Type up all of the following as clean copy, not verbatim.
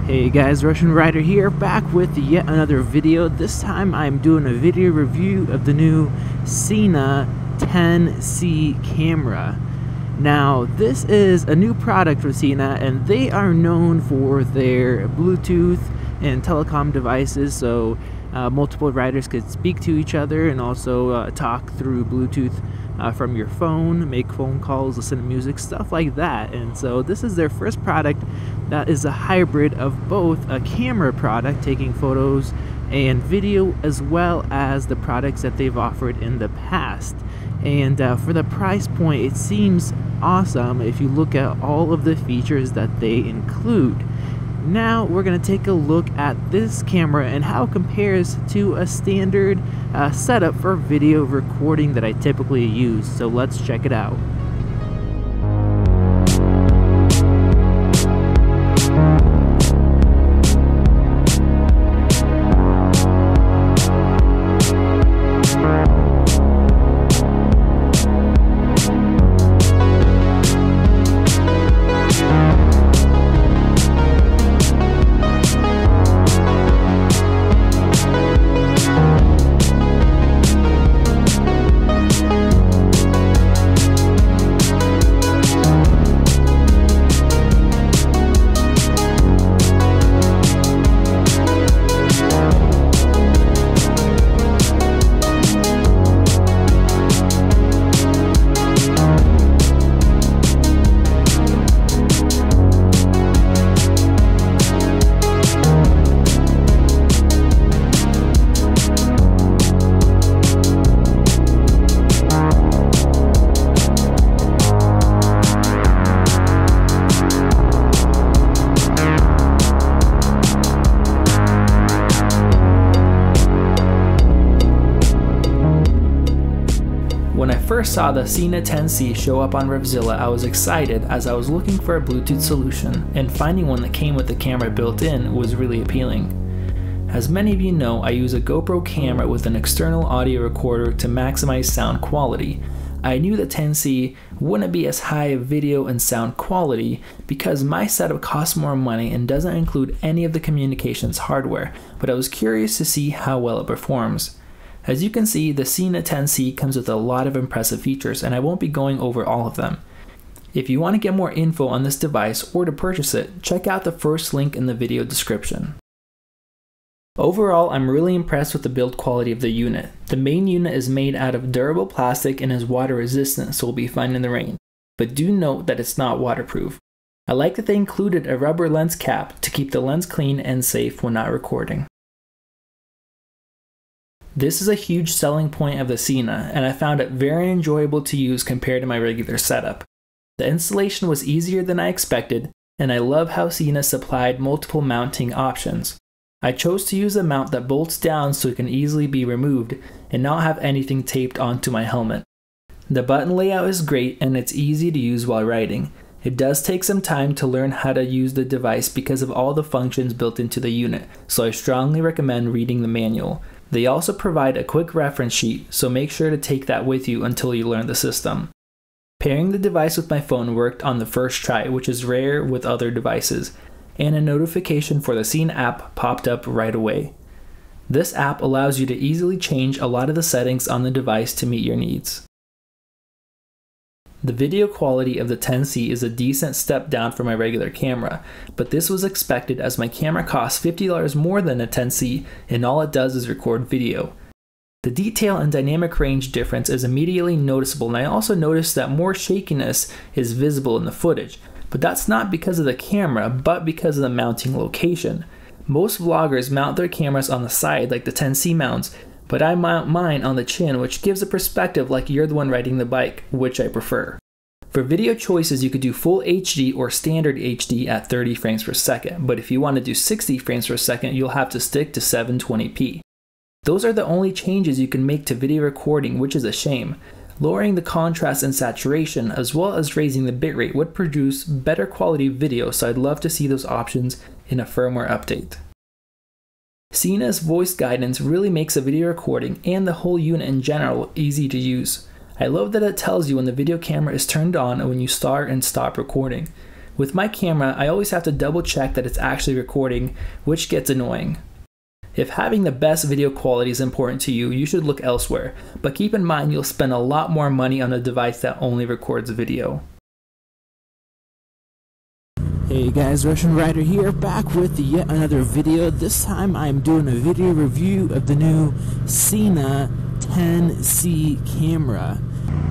Hey guys, Russian Rider here, back with yet another video. This time I'm doing a video review of the new Sena 10C camera. Now, this is a new product from Sena, and they are known for their Bluetooth and telecom devices, so multiple riders could speak to each other and also talk through Bluetooth from your phone, make phone calls, listen to music, stuff like that. And so this is their first product that is a hybrid of both a camera product, taking photos and video, as well as the products that they've offered in the past. And for the price point, it seems awesome if you look at all of the features that they include. Now we're going to take a look at this camera and how it compares to a standard setup for video recording that I typically use. So let's check it out. When I first saw the Sena 10C show up on Revzilla, I was excited as I was looking for a Bluetooth solution, and finding one that came with the camera built in was really appealing. As many of you know, I use a GoPro camera with an external audio recorder to maximize sound quality. I knew the 10C wouldn't be as high of video and sound quality because my setup costs more money and doesn't include any of the communications hardware, but I was curious to see how well it performs. As you can see, the Sena 10C comes with a lot of impressive features, and I won't be going over all of them. If you want to get more info on this device or to purchase it, check out the first link in the video description. Overall, I'm really impressed with the build quality of the unit. The main unit is made out of durable plastic and is water resistant, so will be fine in the rain. But do note that it's not waterproof. I like that they included a rubber lens cap to keep the lens clean and safe when not recording. This is a huge selling point of the Sena, and I found it very enjoyable to use compared to my regular setup. The installation was easier than I expected, and I love how Sena supplied multiple mounting options. I chose to use a mount that bolts down so it can easily be removed and not have anything taped onto my helmet. The button layout is great and it's easy to use while riding. It does take some time to learn how to use the device because of all the functions built into the unit, so I strongly recommend reading the manual. They also provide a quick reference sheet, so make sure to take that with you until you learn the system. Pairing the device with my phone worked on the first try, which is rare with other devices, and a notification for the Sena app popped up right away. This app allows you to easily change a lot of the settings on the device to meet your needs. The video quality of the 10C is a decent step down from my regular camera, but this was expected as my camera costs $50 more than a 10C and all it does is record video. The detail and dynamic range difference is immediately noticeable, and I also noticed that more shakiness is visible in the footage, but that's not because of the camera, but because of the mounting location. Most vloggers mount their cameras on the side like the 10C mounts, but I mount mine on the chin, which gives a perspective like you're the one riding the bike, which I prefer. For video choices, you could do full HD or standard HD at 30 frames per second, but if you want to do 60 frames per second, you'll have to stick to 720p. Those are the only changes you can make to video recording, which is a shame. Lowering the contrast and saturation, as well as raising the bitrate, would produce better quality video, so I'd love to see those options in a firmware update. Sena's voice guidance really makes a video recording and the whole unit in general easy to use. I love that it tells you when the video camera is turned on and when you start and stop recording. With my camera, I always have to double check that it's actually recording, which gets annoying. If having the best video quality is important to you, you should look elsewhere, but keep in mind you'll spend a lot more money on a device that only records video. Hey guys, Russian Rider here, back with yet another video. This time I'm doing a video review of the new Sena 10C camera.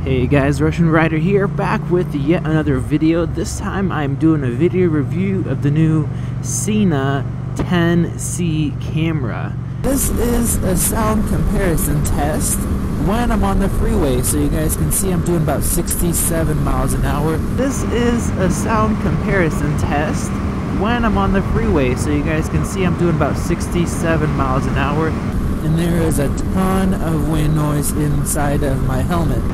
Hey guys, Russian Rider here, back with yet another video. This time I'm doing a video review of the new Sena 10C camera. This is a sound comparison test when I'm on the freeway, so you guys can see I'm doing about 67 miles an hour. This is a sound comparison test when I'm on the freeway, so you guys can see I'm doing about 67 miles an hour. And there is a ton of wind noise inside of my helmet.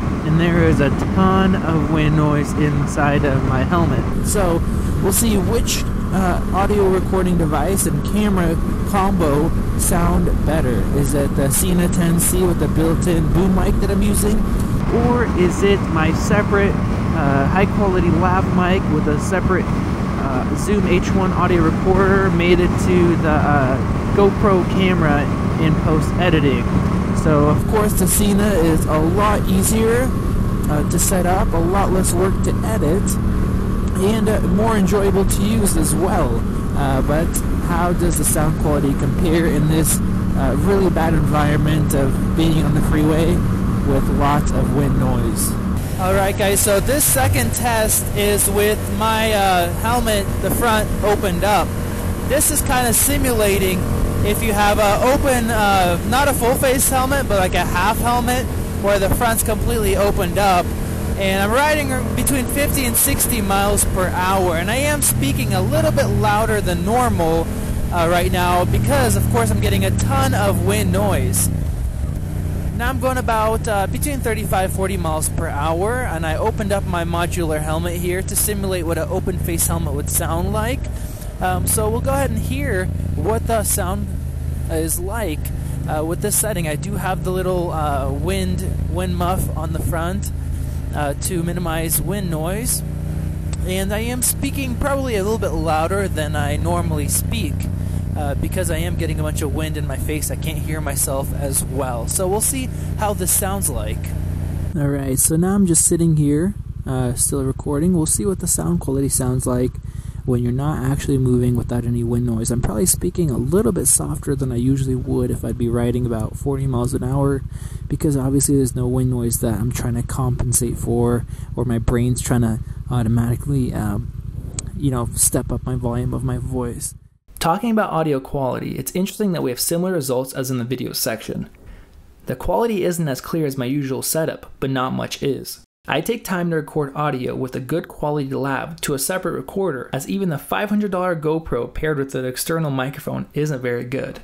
So we'll see which audio recording device and camera combo sound better. Is it the Sena 10C with the built-in boom mic that I'm using? Or is it my separate high-quality lav mic with a separate Zoom H1 audio recorder made into the GoPro camera in post-editing? So of course the Sena is a lot easier to set up, a lot less work to edit, and more enjoyable to use as well. But how does the sound quality compare in this really bad environment of being on the freeway with lots of wind noise? Alright guys, so this second test is with my helmet, the front opened up. This is kind of simulating if you have an open, not a full face helmet, but like a half helmet where the front's completely opened up. And I'm riding between 50 and 60 miles per hour, and I am speaking a little bit louder than normal right now because of course I'm getting a ton of wind noise. Now I'm going about between 35-40 miles per hour, and I opened up my modular helmet here to simulate what an open face helmet would sound like. So we'll go ahead and hear what the sound is like with this setting. I do have the little wind muff on the front to minimize wind noise, and I am speaking probably a little bit louder than I normally speak because I am getting a bunch of wind in my face. I can't hear myself as well, so we'll see how this sounds like. Alright, so now I'm just sitting here still recording. We'll see what the sound quality sounds like when you're not actually moving without any wind noise. I'm probably speaking a little bit softer than I usually would if I'd be riding about 40 miles an hour, because obviously there's no wind noise that I'm trying to compensate for, or my brain's trying to automatically step up my volume of my voice. Talking about audio quality, it's interesting that we have similar results as in the video section. The quality isn't as clear as my usual setup, but not much is. I take time to record audio with a good quality lav to a separate recorder, as even the $500 GoPro paired with an external microphone isn't very good.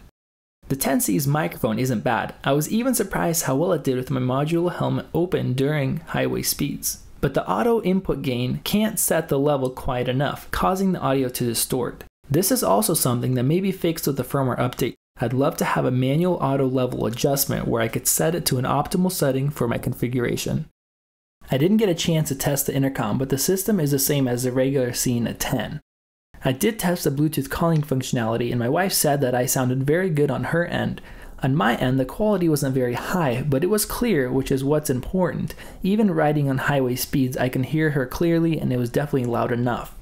The 10C's microphone isn't bad. I was even surprised how well it did with my modular helmet open during highway speeds. But the auto input gain can't set the level quite enough, causing the audio to distort. This is also something that may be fixed with the firmware update. I'd love to have a manual auto level adjustment where I could set it to an optimal setting for my configuration. I didn't get a chance to test the intercom, but the system is the same as the regular Sena 10. I did test the Bluetooth calling functionality, and my wife said that I sounded very good on her end. On my end, the quality wasn't very high, but it was clear, which is what's important. Even riding on highway speeds, I can hear her clearly, and it was definitely loud enough.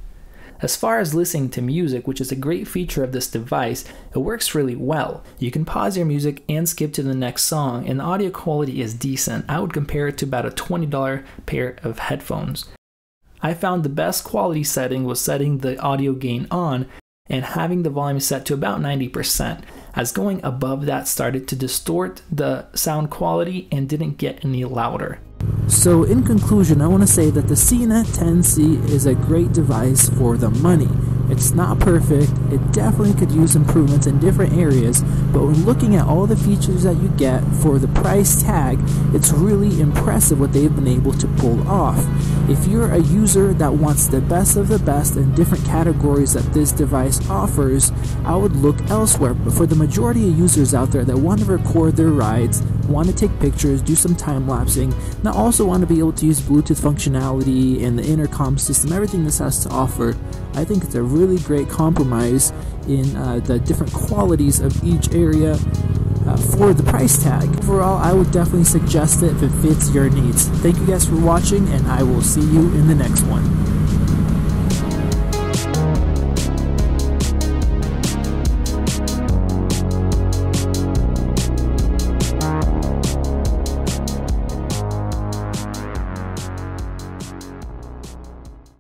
As far as listening to music, which is a great feature of this device, it works really well. You can pause your music and skip to the next song, and the audio quality is decent. I would compare it to about a $20 pair of headphones. I found the best quality setting was setting the audio gain on and having the volume set to about 90%, as going above that started to distort the sound quality and didn't get any louder. So in conclusion, I want to say that the Sena 10C is a great device for the money. It's not perfect, it definitely could use improvements in different areas, but when looking at all the features that you get for the price tag, it's really impressive what they've been able to pull off. If you're a user that wants the best of the best in different categories that this device offers, I would look elsewhere. But for the majority of users out there that want to record their rides, want to take pictures, do some time lapsing, and also want to be able to use Bluetooth functionality and the intercom system, everything this has to offer, I think it's a really great compromise in the different qualities of each area for the price tag. Overall, I would definitely suggest it if it fits your needs. Thank you guys for watching, and I will see you in the next one.